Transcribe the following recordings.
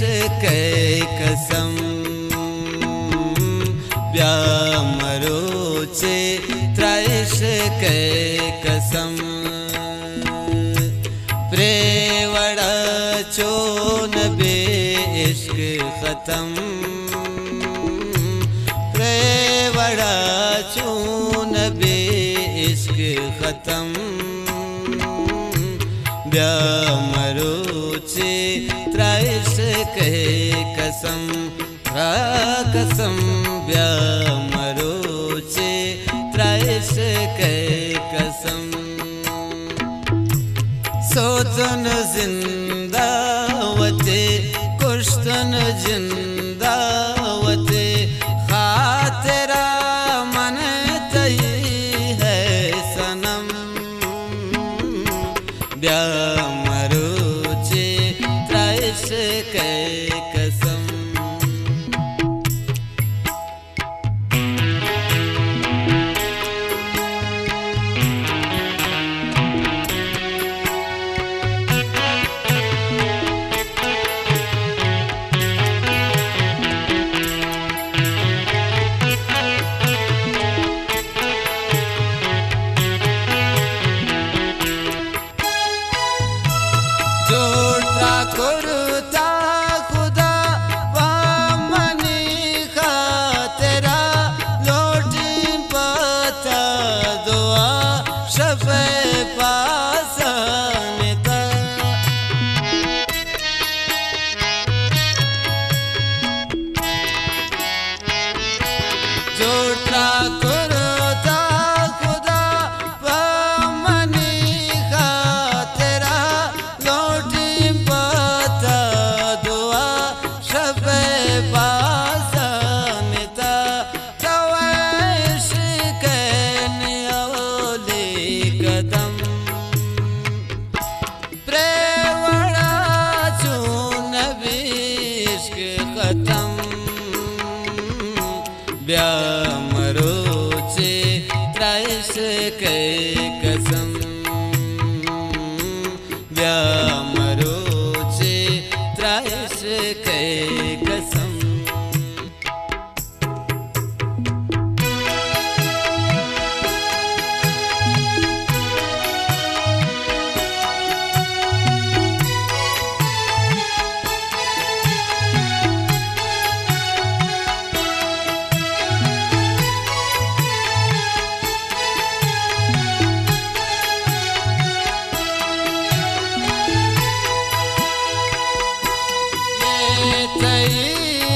के कसम ब्यामरोचे त्रैश के कसम प्रेवड़ा चोन बे इश्क खत्म प्रेवड़ा चोन बे इश्क खत्म ब्यामरोचे त्रैश के कसम कसम ब्यामरोचे त्रैश के कसम सोतन जिंदावते कुश्तन जिंदावते खातिरा मन तई है सनम ब्यामरोचे त्रैश के कसम जोड़ता कुरता खुदा वामनी का तेरा लोटी पाता दुआ शफे पासनता जोड़ता कुरता खुदा वामनी का तेरा ब्यामरोचे त्रैश के कसम ब्यामरोचे त्रैश के कसम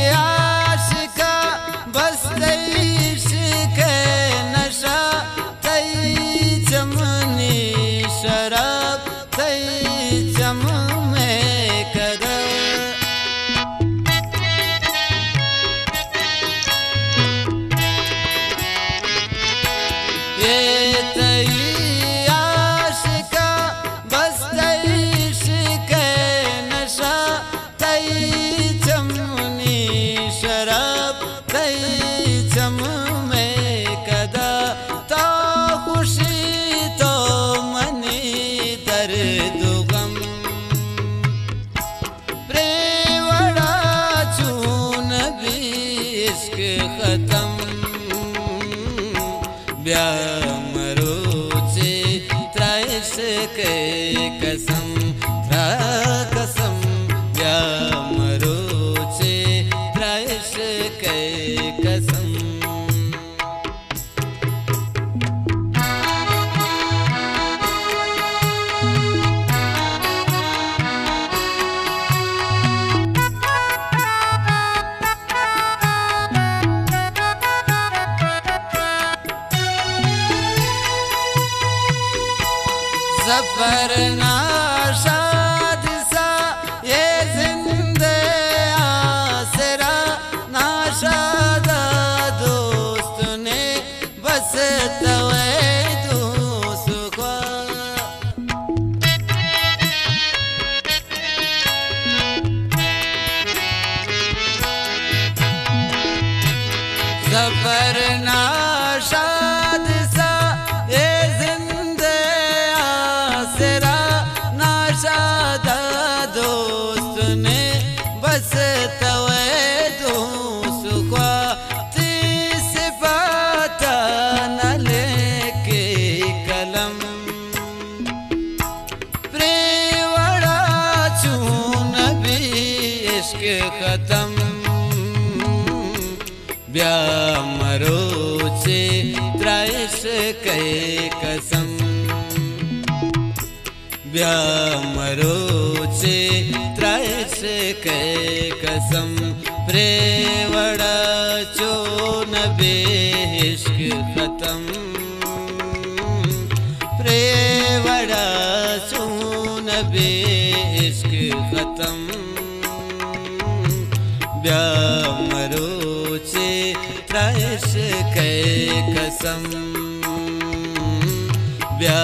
आशिका बस तईश के नशा तई चमनी शराब तई चम में कदर ये तई आशिका बस तईश के नशा तई शराब तई चम में कदा तो खुशी तो मनी दर्द गम प्रेवड़ा चून भी इश्क खत्म ब्यामरोचे त्रैश के कसम कसम ब्यामरोचे त्रैश के कसम सफर नाशाद सा ये जिंदे आसरा नाशादा दोस्त ने बस तवे दोस्त को सफर नाशाद सा ये जिंदे आसरा नाशादा दोस्त ने बस खत्म ब्यामरो से त्रैश के कसम ब्यामरो से त्रैश के कसम प्रेवड़ा चो नबे इश्क खत्म प्रेवड़ा चो नबे इश्क खत्म ब्यामरो से त्रैश के कसम ब्या